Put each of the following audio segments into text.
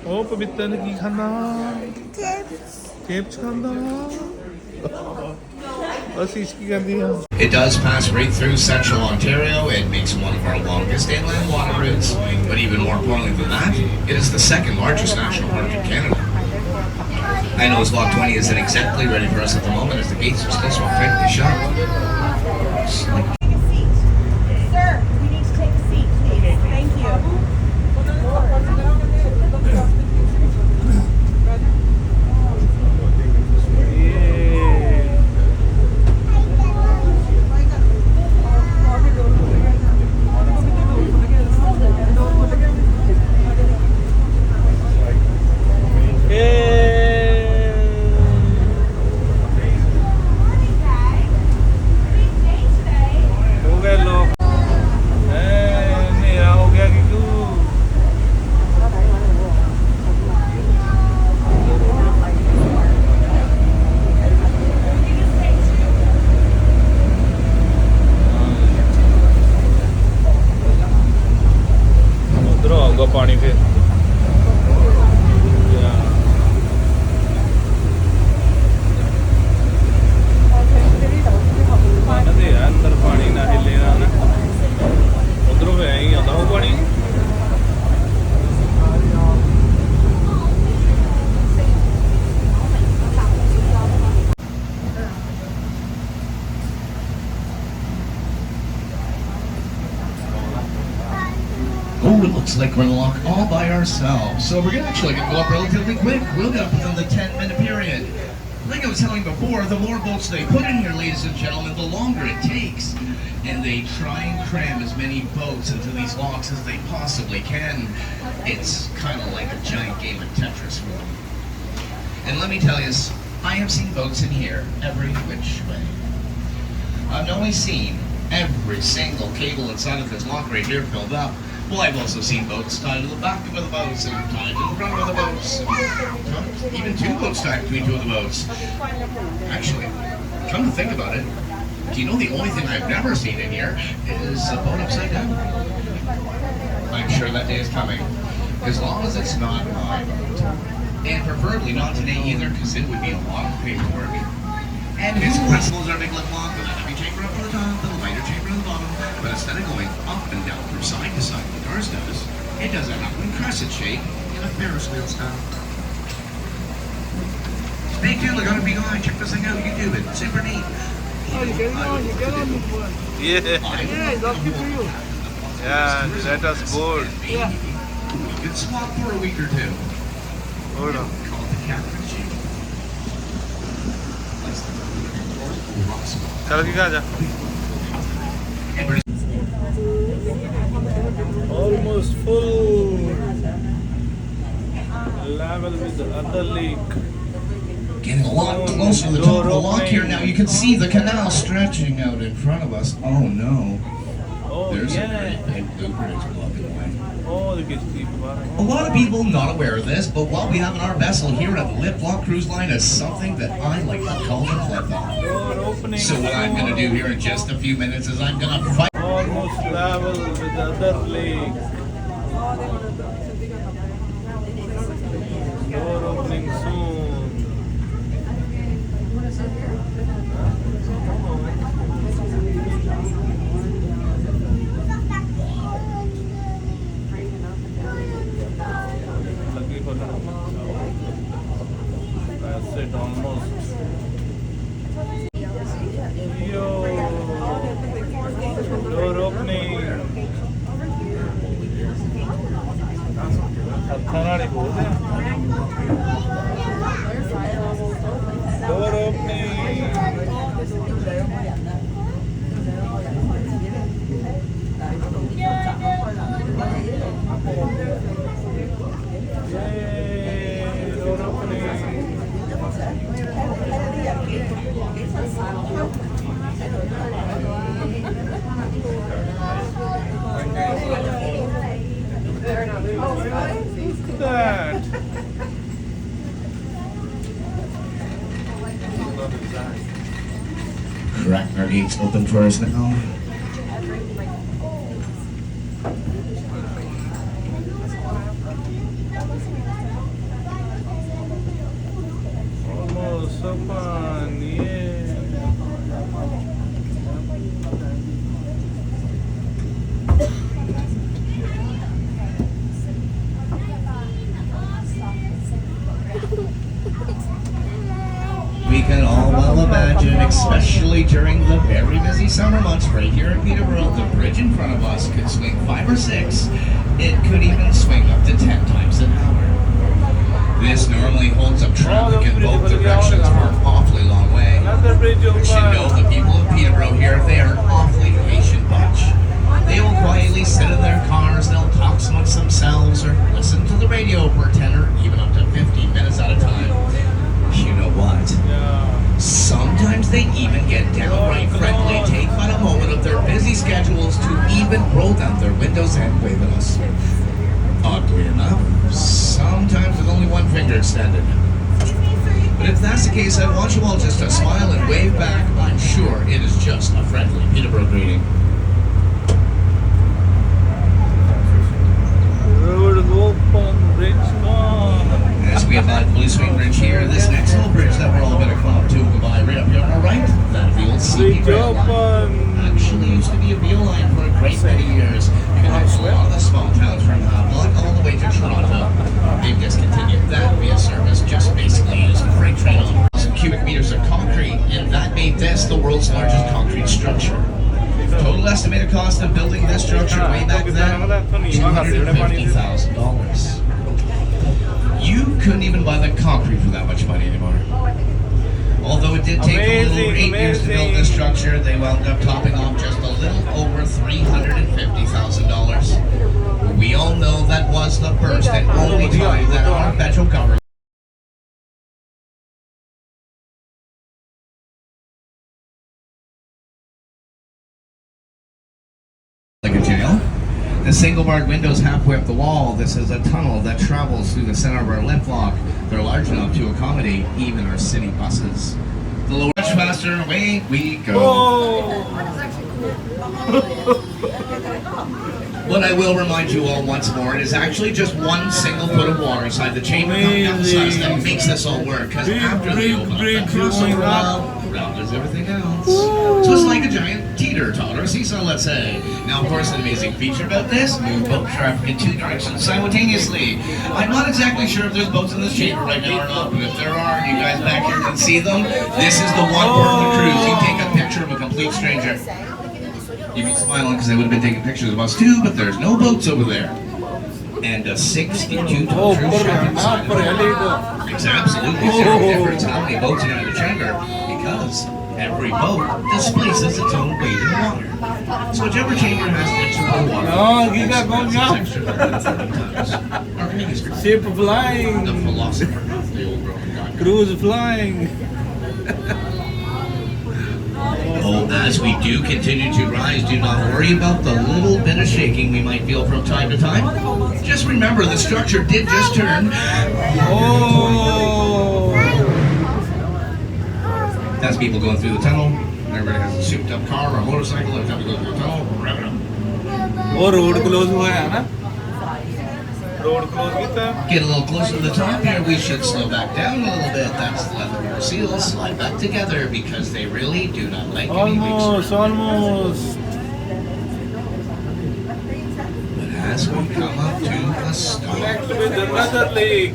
ਉਹ ਪਵਿੱਤਰ ਨੇ ਕੀ ਖਾਣਾ? ਕੇਪਸ ਖਾਂਦਾ। ਅਸੀਂ ਕੀ ਕਹਿੰਦੀ ਆ? It does pass right through central Ontario. It makes one of our longest inland water routes. But even more importantly than that, it is the second largest national park in Canada. I know Loch 20 isn't exactly ready for us at the moment as the gates are still so tightly shut. Sir, we need to take a seat, please. Thank you. ਪਾਣੀ ਫਿਰ ਦੇ ਅੰਦਰ ਪਾਣੀ ਨਾ ਹਿੱਲੇ ਨਾ ਉਧਰੋਂ ਐ ਹੀ ਆਉਂਦਾ ਉਹ ਪਾਣੀ। Oh, it looks like we're in Loch all by ourselves. So we're actually going to go up relatively quick. We'll get up within the 10-minute period. Like I was telling before, the more boats they put in here, ladies and gentlemen, the longer it takes. And they try and cram as many boats into these locks as they possibly can. It's kind of like a giant game of Tetris for them. And let me tell you, I have seen boats in here every which way. I've not only seen every single cable inside of this lock right here filled up, well, I've also seen boats tied to the back of the boats and tied to the front of the boats. Even two boats tied between two of the boats. Actually, come to think about it, do you know the only thing I've never seen in here is a boat upside down? I'm sure that day is coming. As long as it's not my boat. And preferably not today either, because it would be a lot of paperwork. And his principles are a big lip lock with a heavy chamber up on the top and a lighter chamber on the bottom. But instead of going up and down from side to side like ours does, it does it up in crescent shape in a Ferris wheel style. Stay tuned, I got a big eye. Check this thing out, YouTube it. Super neat. Oh, you get on this one. Yeah. Yeah, it's up to you. Yeah, let us board. Yeah. You can swap for a week or two. Hold on. Call it the Catherine Sheep. चल के कहाँ जा? Almost full. Level with the other lake. Getting a lot closer to the top of the lock here now. You can see the canal stretching out in front of us. Oh no. Oh, there's yeah. a great big blooper that's blocking the way. Oh, the kids keep a lot of people not aware of this, but what we have in our vessel here at the Lip Lock Cruise Line is something that I like to call the flip-flop. So what I'm going to do here in just a few minutes is I'm going to fight. Almost level with the other lake. Door opening soon. That's it, almost. Yo, door opening. Door opening. That. Cracking our gates open for us now. Almost open, yeah. We can all well imagine, especially during the very busy summer months right here in Peterborough, the bridge in front of us could swing 5 or 6. It could even swing up to 10 times an hour. This normally holds up traffic in both directions for an awfully long way. Another bridge You should know open. the people of Peterborough here, they are an awfully patient bunch. They will quietly sit in their cars, they'll talk amongst themselves or listen to the radio for 10 or even up to 15 minutes at a time. You know what? Yeah. Sometimes they even get downright friendly, take but a moment of their busy schedules to even roll down their windows and wave at us. Oddly enough, sometimes with only one finger extended. But if that's the case, I want you all just to smile and wave back. I'm sure it is just a friendly Peterborough greeting. Road open, bridge gone. As we abide Blue Swing Bridge here, this next little bridge that we're all going to come up to go by right up here on our right, that the old CP Bridge rail line. open. Actually used to be a veal line for a great many years. Connects a lot of the small towns from Havelock all the way to Toronto. They've discontinued that via service, just basically using freight train on 1,000 cubic meters of concrete, and that made this the world's largest concrete structure. Total estimated cost of building this structure way back then, $250,000. You couldn't even buy the concrete for that much money anymore. Although it did take a little over 8 years to build this structure, they wound up topping off just a little over $350,000. We all know that was the first and only time that our federal government like a jail. The single barred windows halfway up the wall. This is a tunnel that travels through the center of our lift block. They're large enough to accommodate even our city buses. The lower much faster, away we go. Oh. What I will remind you all once more, it is actually just one single foot of water inside the chamber coming down the sides that makes this all work. Because after they open up that cruising around does everything else. So it's like a giant teeter-totter seesaw, let's say. Now, of course, an amazing feature about this, move boat traffic in 2 directions simultaneously. I'm not exactly sure if there's boats in this chamber right now or not, but if there are, you guys back here can see them. This is the one part of the cruise. You take a picture of a complete stranger. You'd be smiling because they would have been taking pictures of us too, but there's no boats over there. And a 62-ton cruise ship inside of it. It's absolutely zero difference how many boats are in the chamber, because every boat displaces its own weight in water. So whichever chamber has the extra water, extra 130 tons. Our Ship flying. the philosopher, the old Roman god. Cruise flying. Oh, as we do continue to rise, do not worry about the little bit of shaking we might feel from time to time. Just remember, the structure did just turn. Oh. That's people going through the tunnel. Everybody has a souped up car or a motorcycle. Every time we go through the tunnel, rev it up. वो road close हुआ है ना road close किया Get a little closer to the top here. We should slow back down a little bit. That's the leather rear seals. Slide back together because they really do not like any leaks. almost But as we come up to the stop, connect with another lake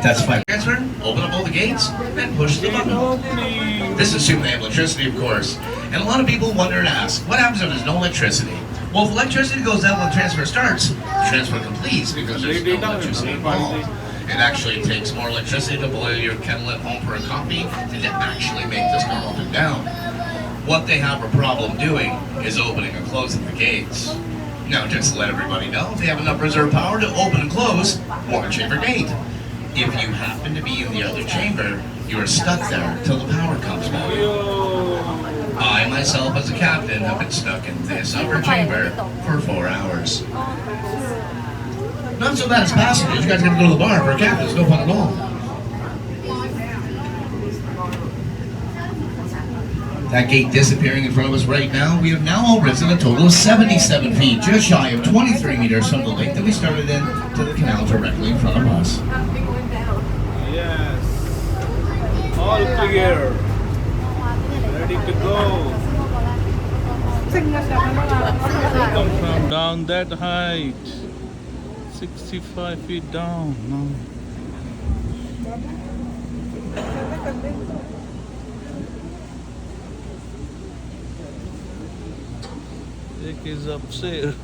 that's 5 transfer. Open up all the gates and push the button. This is assuming they have electricity, of course. And a lot of people wonder and ask, what happens if there's no electricity? Well, if electricity goes out when the transfer starts, the transfer completes because there's no electricity involved. It actually takes more electricity to boil your kettle at home for a coffee than to actually make this go up and down. What they have a problem doing is opening and closing the gates. Now, just to let everybody know, they have enough reserve power to open and close one chamber gate. If you happen to be in the other chamber, you are stuck there till the power comes back. I, myself, as a captain, have been stuck in this upper chamber for 4 hours. Not so bad as passengers. You guys gotta go to the bar for a captain. It's no fun at all. That gate disappearing in front of us right now. We have now all risen a total of 77 feet, just shy of 23 meters from the lake that we started in to the canal directly in front of us. Yes. All clear. Ready to go. Come from down that height. 65 feet down. No. It is upstairs.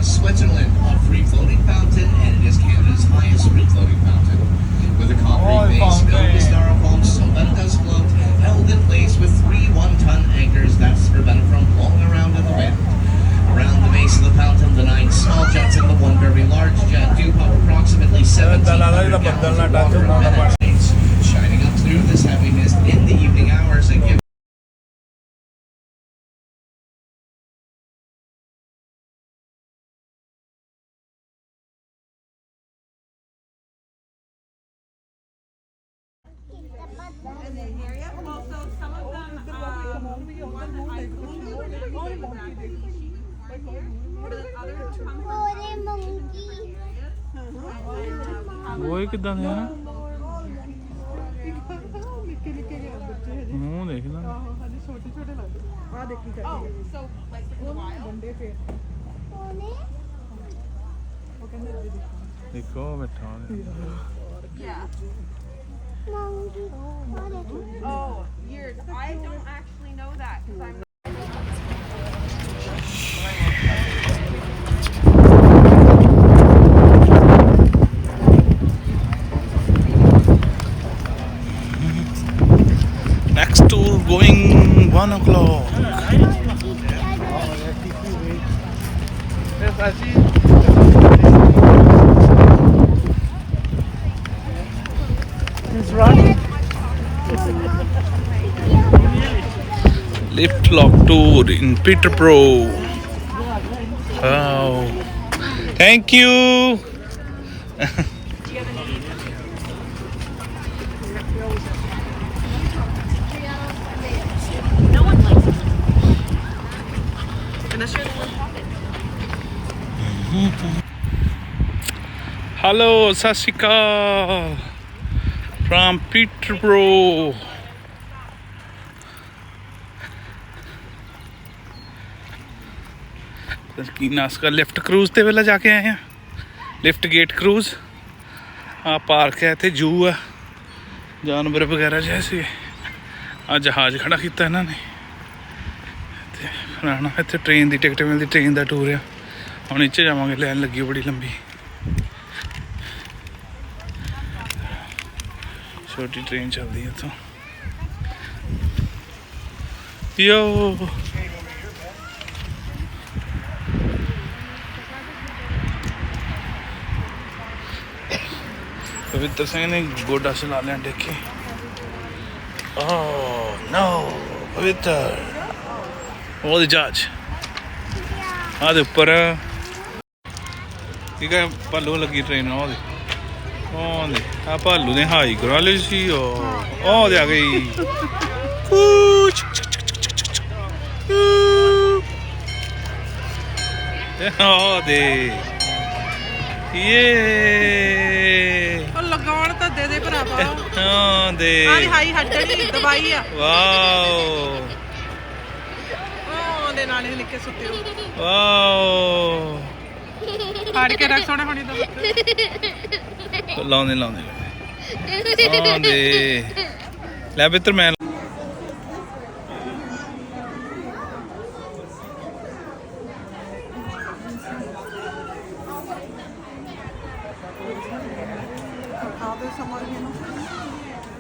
Switzerland, a free-floating fountain, and it is Canada's highest free-floating fountain. With a concrete base filled with styrofoam so that it does float, held in place with 3 one-ton anchors that's to prevent it from blowing around in the wind. Around the base of the fountain, the 9 small jets and the 1 very large jet do pump approximately 1,700 gallons of water a minute, shining up through this heavy mist in the evening hours and giving वो कितना है ना मुंह देखना छोटे छोटे लगते हाँ देखी देखो बैठा Oh, years. I don't actually know that because I'm not. Next tour going 1 o'clock. Yes, I see. He's running. Lift lock tour in Peterborough. Wow. Thank you. Hello, Sat Shri Akal from Peterborough. नासका lift क्रूज ते वेला जाके आए हैं lift gate क्रूज आ park है इत्थे जू है जानवर वगैरह जैसे आ जहाज खड़ा किया इन्होंने फलाना इत्थे ट्रेन की टिकट मिलती ट्रेन का टूर है हम नीचे जावांगे लैन लगी बड़ी लंबी छोटी ट्रेन चलती है इत्थों यो पवित्र सिंह ने गोडा चला लिया देखे ओह नो पवित्र वो जहाज आदे ऊपर ठीक है भालू लगी ट्रेन आ भालू ने हाई करा ली सी ओ दे आ गई दे ये लगाउण ਤਾਂ ਦੇ ਦੇ ਭਰਾਵਾ ਹਾਂ ਦੇ ਹਾਈ ਹੱਡਣੀ ਦਵਾਈ ਆ ਵਾਓ ਉਹਦੇ ਨਾਲ ਹੀ ਲਿਖ ਕੇ ਸੁੱਤੇ ਹੋ ਵਾਓ ਫਾੜ ਕੇ ਰੱਖ ਸੋਹਣੇ ਹੋਣੀ ਤਾਂ ਲਾਉਂਦੇ ਲੈ ਬਿੱਤਰ ਮੈਂ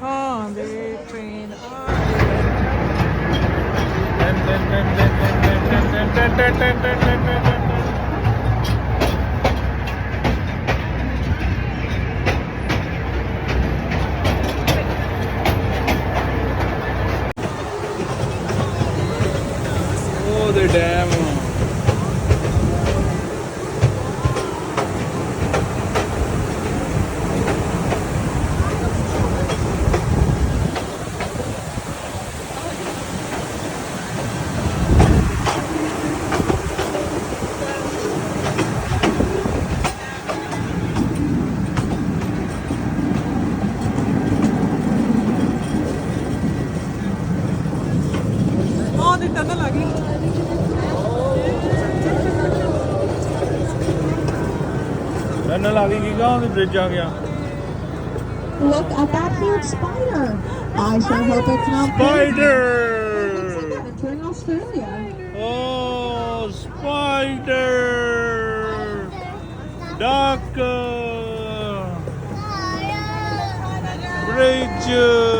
ਹਾਂ ਦੇ ਟ੍ਰੇਨ ਉਹ ਦੇ ਡੈਮ ਉਹ ਦੀ ਟਨਲ ਆ ਗਈ ਟਨਲ ਆ ਗਈ ਕੀ ਕਹਾਂ ਉਹਦੀ ਬ੍ਰਿਜ ਆ ਗਿਆ Look at that huge spider. I sure hope it's not big. Spider! Looks like that in Australia. Oh, spider! Duck! Bridge!